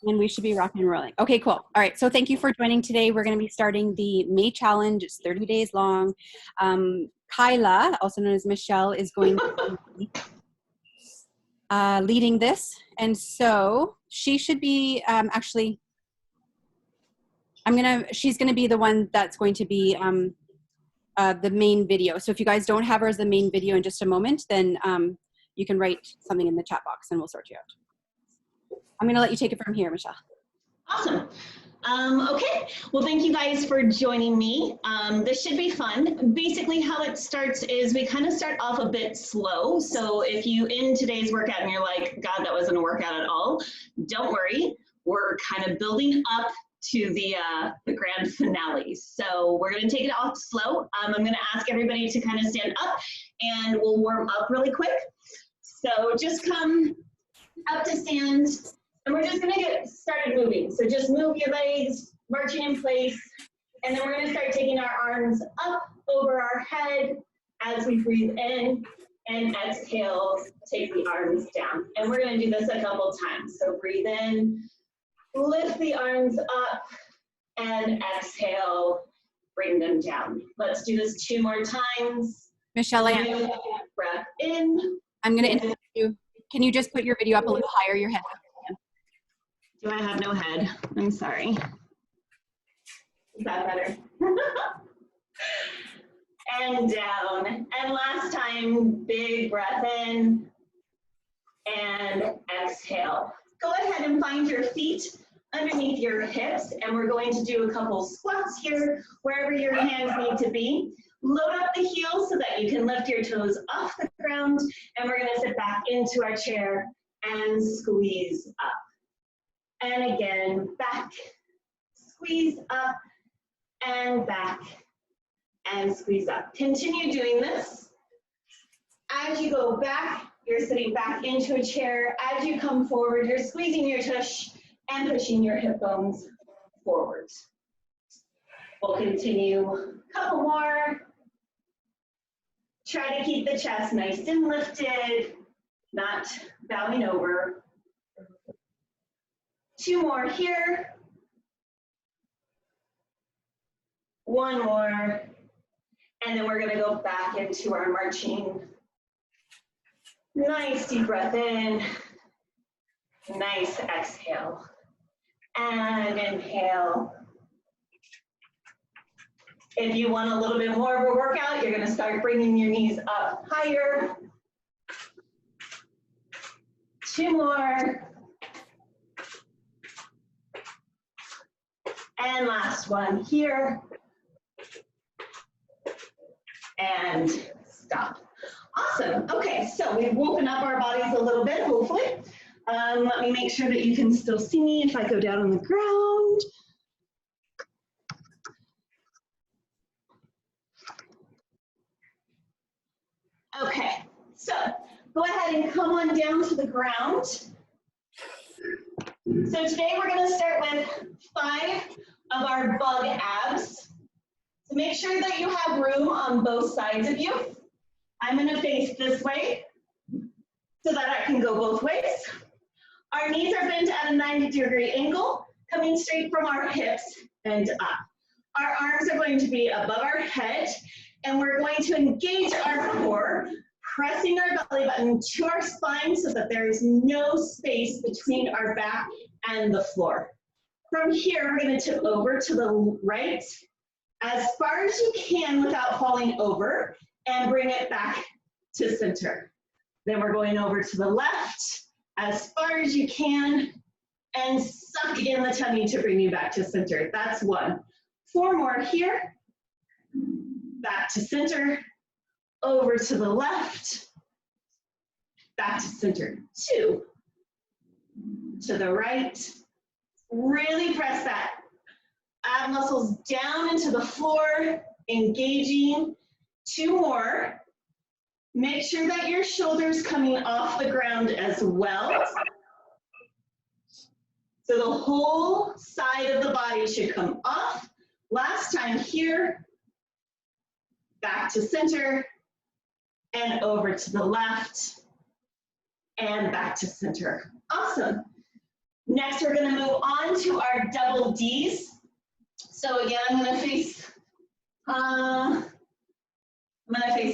And we should be rocking and rolling. Okay, cool. All right, so thank you for joining today. We're going to be starting the May challenge. It's 30 days long. Kyla, also known as Michelle, is going to be leading this. And so she should be actually, she's going to be the one that's going to be the main video. So if you guys don't have her as the main video in just a moment, then you can write something in the chat box and we'll sort you out. I'm going to let you take it from here, Michelle. Awesome. Okay, well, thank you guys for joining me. This should be fun. Basically how it starts is we kind of start off a bit slow. So if you in today's workout and you're like, God, that wasn't a workout at all, don't worry. We're kind of building up to the grand finale. So we're going to take it off slow. I'm going to ask everybody to kind of stand up and we'll warm up really quick. So just come up to stand. And we're just going to get started moving. So just move your legs, marching in place. And then we're going to start taking our arms up over our head as we breathe in and exhale, take the arms down. And we're going to do this a couple times. So breathe in, lift the arms up, and exhale, bring them down. Let's do this 2 more times. Michelle, breath in. I'm going to interview you. Can you just put your video up a little higher, your head? Do I have no head? I'm sorry. Is that better? And down. And last time, big breath in and exhale. Go ahead and find your feet underneath your hips, and we're going to do a couple squats here, wherever your hands need to be. Load up the heels so that you can lift your toes off the ground, and we're going to sit back into our chair and squeeze up. And again, back, squeeze up, and back, and squeeze up. Continue doing this. As you go back, you're sitting back into a chair. As you come forward, you're squeezing your tush and pushing your hip bones forward. We'll continue a couple more. Try to keep the chest nice and lifted, not bowing over. 2 more here. 1 more. And then we're going to go back into our marching. Nice deep breath in. Nice exhale. And inhale. If you want a little bit more of a workout, you're going to start bringing your knees up higher. 2 more. And last one here. And stop. Awesome. Okay, so we've woken up our bodies a little bit, hopefully. Let me make sure that you can still see me if I go down on the ground. Okay, so go ahead and come on down to the ground. So today we're going to start with 5 of our bug abs. So make sure that you have room on both sides of you. I'm going to face this way so that I can go both ways. Our knees are bent at a 90-degree angle, coming straight from our hips and up. Our arms are going to be above our head, and we're going to engage our core, pressing our belly button to our spine so that there is no space between our back and the floor. From here, we're going to tip over to the right as far as you can without falling over, and bring it back to center. Then we're going over to the left as far as you can, and suck in the tummy to bring you back to center. That's 1. 4 more here. Back to center, over to the left, back to center. 2, to the right. Really press that ab muscles down into the floor, engaging. 2 more. Make sure that your shoulders coming off the ground as well. So the whole side of the body should come off. Last time here. Back to center, and over to the left, and back to center. Awesome. Next, we're gonna move on to our double Ds. So again, I'm gonna face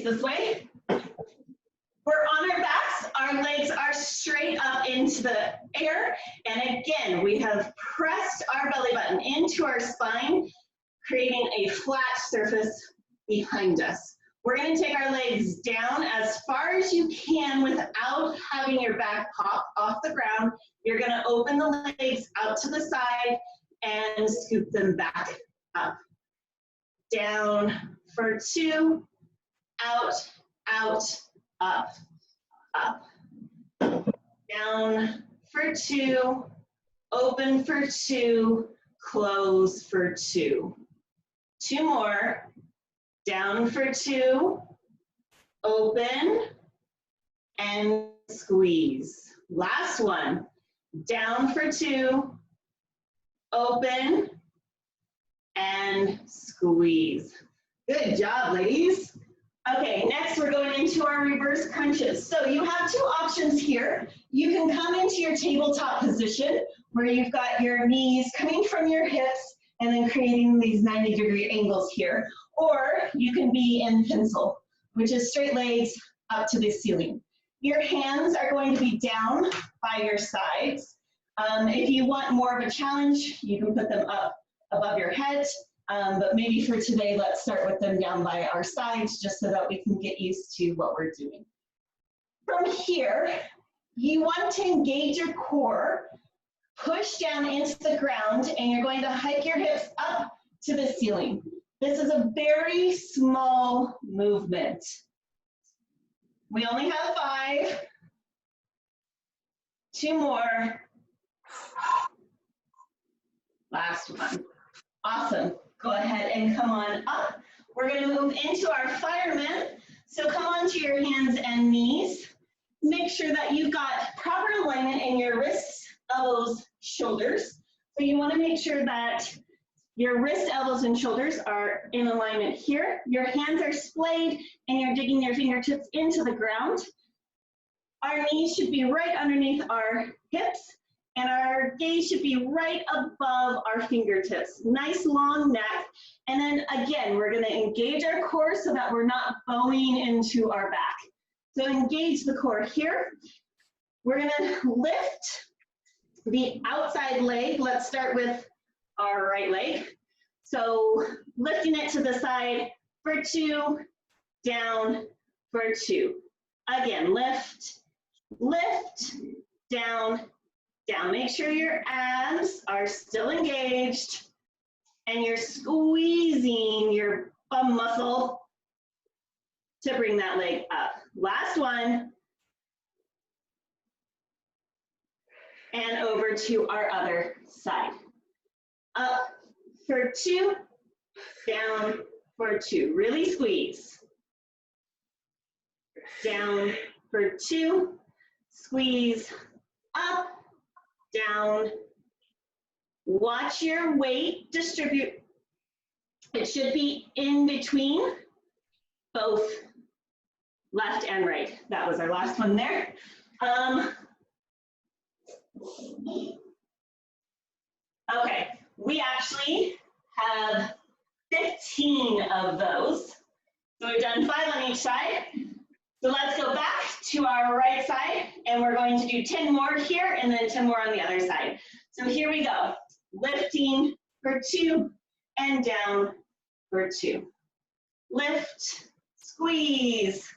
this way. We're on our backs, our legs are straight up into the air, and again, we have pressed our belly button into our spine, creating a flat surface behind us. We're gonna take our legs down as far as you can without having your back pop off the ground. You're gonna open the legs out to the side and scoop them back up. Down for 2, out, out, up, up. Down for 2, open for 2, close for 2. 2 more. Down for 2, open, and squeeze. Last one. Down for 2, open, and squeeze. Good job, ladies. Okay, next we're going into our reverse crunches. So you have 2 options here. You can come into your tabletop position where you've got your knees coming from your hips and then creating these 90-degree angles here. Or you can be in pencil, which is straight legs up to the ceiling. Your hands are going to be down by your sides. If you want more of a challenge, you can put them up above your head. But maybe for today, let's start with them down by our sides just so that we can get used to what we're doing. From here, you want to engage your core, push down into the ground, and you're going to hike your hips up to the ceiling. This is a very small movement. We only have 5. 2 more. Last one. Awesome. Go ahead and come on up. We're going to move into our fireman. So come onto your hands and knees. Make sure that you've got proper alignment in your wrists, elbows, shoulders. So you want to make sure that your wrist, elbows, and shoulders are in alignment here. Your hands are splayed and you're digging your fingertips into the ground. Our knees should be right underneath our hips and our gaze should be right above our fingertips. Nice long neck. And then again, we're gonna engage our core so that we're not bowing into our back. So engage the core here. We're gonna lift the outside leg. Let's start with our right leg. So lifting it to the side for 2, down for 2. Again, lift, lift, down, down. Make sure your abs are still engaged and you're squeezing your bum muscle to bring that leg up. Last one. And over to our other side. Up for 2, down for 2. Really squeeze. Down for 2, squeeze, up, down. Watch your weight distribute. It should be in between both left and right. That was our last one there. Okay, we actually have 15 of those. So we've done 5 on each side. So let's go back to our right side and we're going to do 10 more here and then 10 more on the other side. So here we go. Lifting for 2 and down for 2. Lift, squeeze.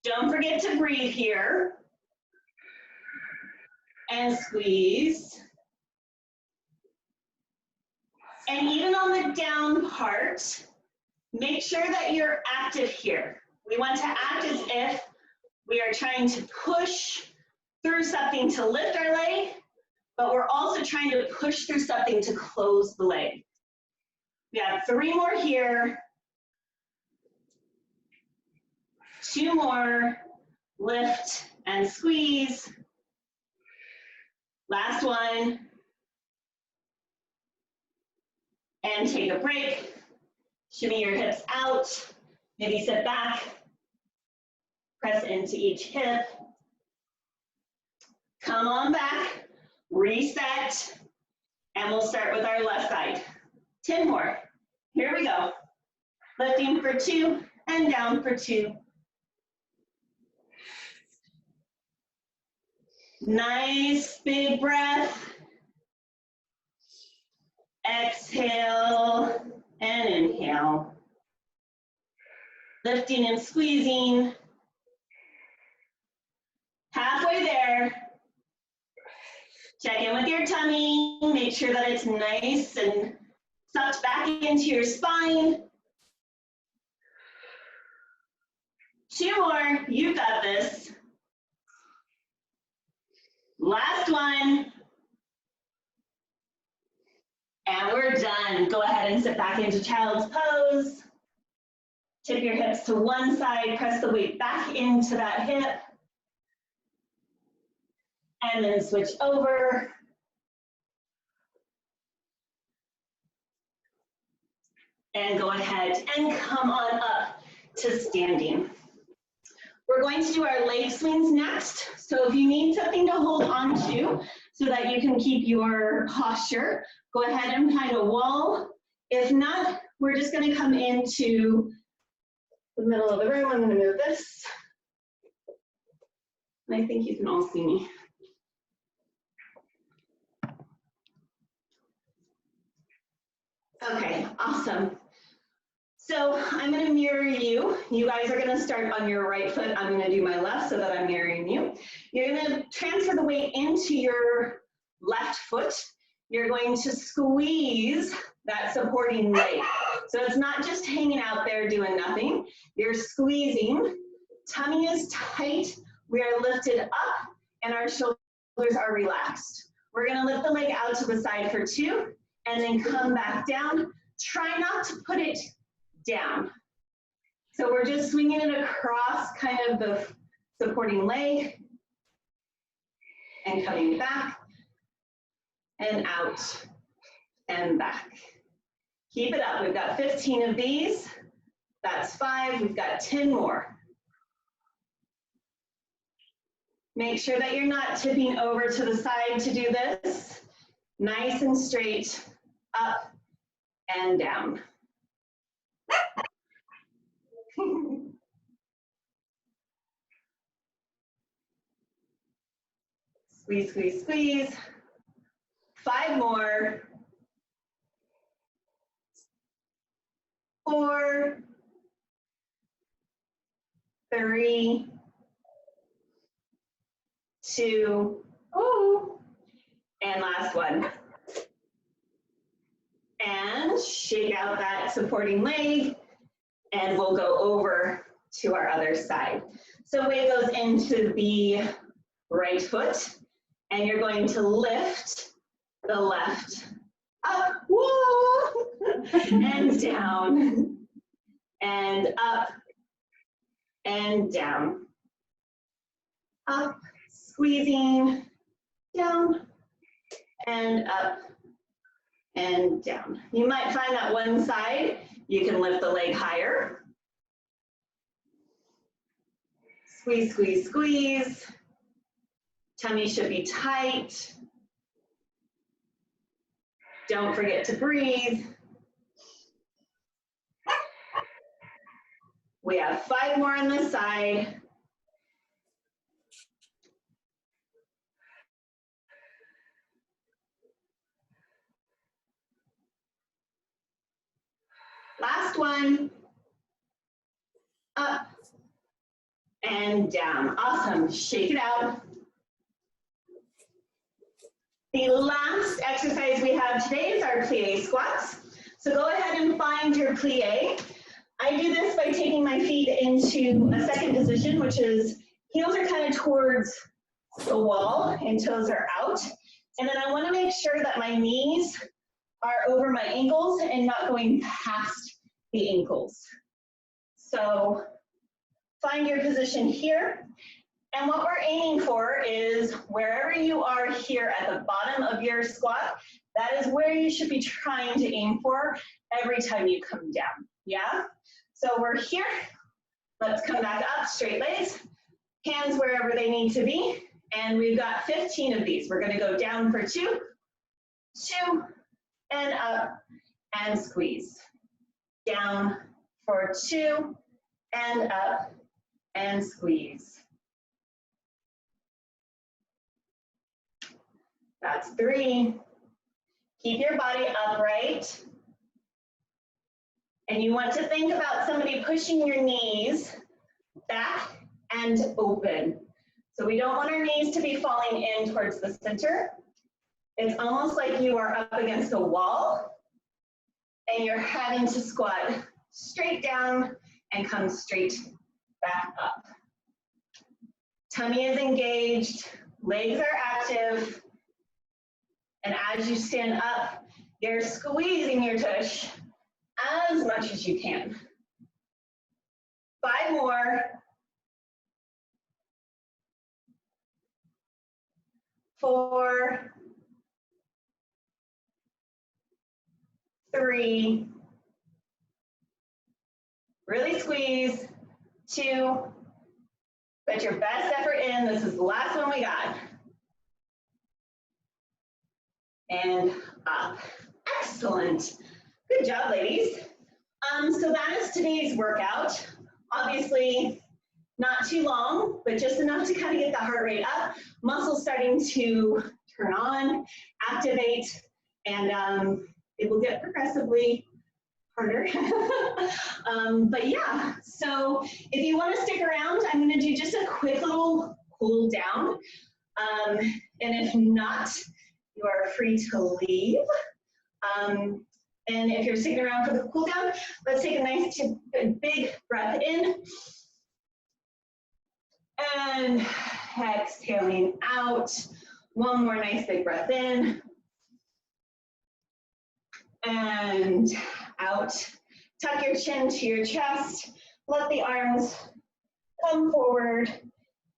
Don't forget to breathe here. And squeeze. And even on the down part, make sure that you're active here. We want to act as if we are trying to push through something to lift our leg, but we're also trying to push through something to close the leg. We have 3 more here. 2 more. Lift and squeeze. Last one. And take a break. Shimmy your hips out. Maybe sit back. Press into each hip. Come on back. reset, and we'll start with our left side. 10 more. Here we go. Lifting for 2 and down for 2. Nice big breath. Exhale and inhale. Lifting and squeezing. Halfway there. Check in with your tummy. Make sure that it's nice and sucked back into your spine. 2 more. You've got this. Last one. And we're done. Go ahead and sit back into child's pose. Tip your hips to one side. Press the weight back into that hip. And then switch over. And go ahead and come on up to standing. We're going to do our leg swings next. So if you need something to hold on to so that you can keep your posture, go ahead and find a wall. If not, we're just going to come into the middle of the room. I'm going to move this. And I think you can all see me. Okay, awesome. So I'm going to mirror you. You guys are going to start on your right foot. I'm going to do my left so that I'm mirroring you. You're going to transfer the weight into your left foot. You're going to squeeze that supporting leg. So it's not just hanging out there doing nothing. You're squeezing. Tummy is tight. We are lifted up and our shoulders are relaxed. We're going to lift the leg out to the side for 2 and then come back down. Try not to put it down. So we're just swinging it across kind of the supporting leg and coming back and out and back. Keep it up. We've got 15 of these. That's 5. We've got 10 more. Make sure that you're not tipping over to the side to do this. Nice and straight, up and down. Squeeze, squeeze, squeeze. 5 more. 4, 3, 2, and last one. And shake out that supporting leg, and we'll go over to our other side. So weight goes into the right foot, and you're going to lift the left up, whoa, and down, and up, and down. Up, squeezing, down, and up, and down. You might find that one side, you can lift the leg higher. Squeeze, squeeze, squeeze. Tummy should be tight. Don't forget to breathe. We have 5 more on this side. Last one. Up and down. Awesome. Shake it out. The last exercise we have today is our plie squats. So go ahead and find your plie. I do this by taking my feet into a second position, which is heels are kind of towards the wall and toes are out. And then I want to make sure that my knees are over my ankles and not going past the ankles. So find your position here. And what we're aiming for is wherever you are here at the bottom of your squat, that is where you should be trying to aim for every time you come down, yeah? So we're here, let's come back up, straight legs, hands wherever they need to be, And we've got 15 of these. We're gonna go down for 2, 2, and up, and squeeze. Down for 2, and up, and squeeze. That's 3. Keep your body upright. And you want to think about somebody pushing your knees back and open. So we don't want our knees to be falling in towards the center. It's almost like you are up against a wall and you're having to squat straight down and come straight back up. Tummy is engaged, legs are active, and as you stand up, you're squeezing your tush as much as you can. 5 more. 4, 3, really squeeze, 2, put your best effort in. This is the last one we got. And up. Excellent. Good job, ladies. So that is today's workout. Obviously, not too long, but just enough to kind of get the heart rate up. Muscles starting to turn on, activate, and it will get progressively harder. But yeah, so if you want to stick around, I'm going to do just a quick little cool down. And if not, you are free to leave. And if you're sticking around for the cool down, let's take a nice big breath in. And exhaling out. One more nice big breath in. And out. Tuck your chin to your chest. Let the arms come forward,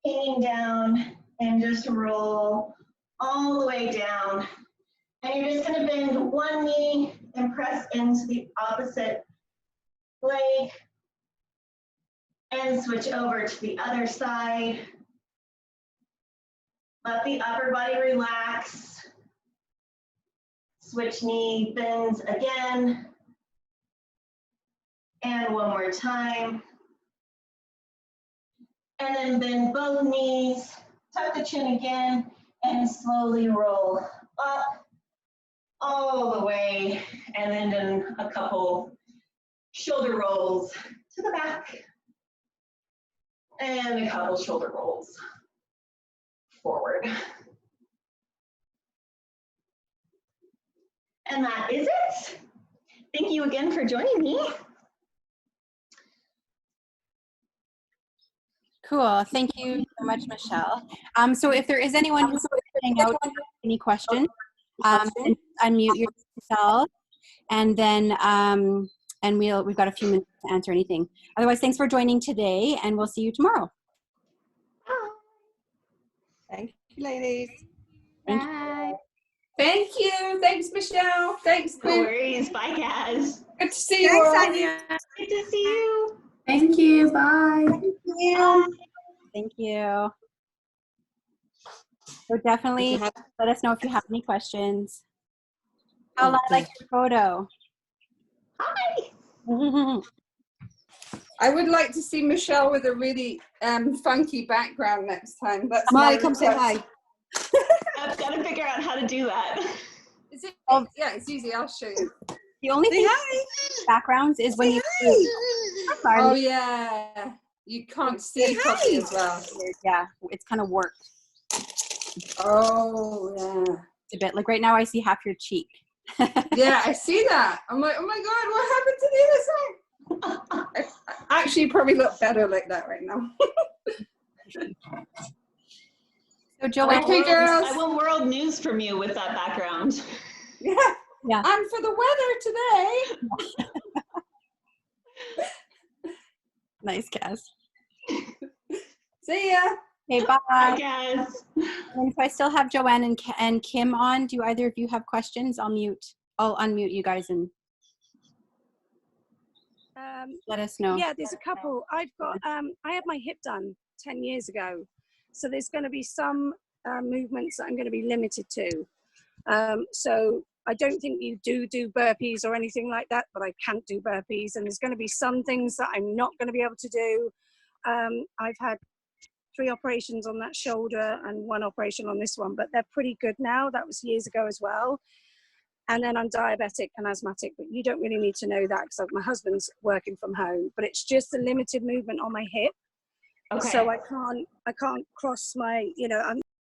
hanging down, and just roll all the way down. And you're just going to bend one knee and press into the opposite leg. And switch over to the other side. Let the upper body relax. Switch knee, bends again. And one more time. And then bend both knees, tuck the chin again, and slowly roll up all the way. And then do a couple shoulder rolls to the back. And a couple shoulder rolls forward. And that is it. Thank you again for joining me. Cool. Thank you so much, Michelle. So if there is anyone who's putting out any questions, unmute yourself, and then we've got a few minutes to answer anything. Otherwise, thanks for joining today, and we'll see you tomorrow. Thank you, ladies. Bye. Thank you. Thanks, Michelle. Thanks, No worries. Bye, guys. Good to see you all. Anya. Good to see you. Thank you. Bye. Bye. Thank you. So definitely let us know if you have any questions. I like your photo. Hi. I would like to see Michelle with a really funky background next time. That's Molly, my come say request. hi. I've got to figure out how to do that. Is it? Yeah, it's easy. I'll show you. The only Say thing hi. backgrounds is when you Oh yeah, you can't see properly as well. yeah, it's kind of warped. Oh yeah. It's a bit like right now I see half your cheek. Yeah, I see that. I'm like, oh my God, what happened to the other side? I actually probably look better like that right now. So Joanne, Okay, girls. I want world news from you with that background. Yeah. Yeah. And for the weather today. nice, Cass. See ya. Okay, bye. Bye, guys. And if I still have Joanne and Kim on, do either of you have questions? I'll unmute you guys and let us know. Yeah, there's a couple. I've got, I had my hip done 10 years ago. So there's going to be some movements that I'm going to be limited to. So I don't think you do burpees or anything like that, but I can't do burpees. And there's going to be some things that I'm not going to be able to do. I've had 3 operations on that shoulder and 1 operation on this one, but they're pretty good now. That was years ago as well. And then I'm diabetic and asthmatic, but you don't really need to know that because my husband's working from home, but it's just a limited movement on my hip. Okay. So I can't cross my,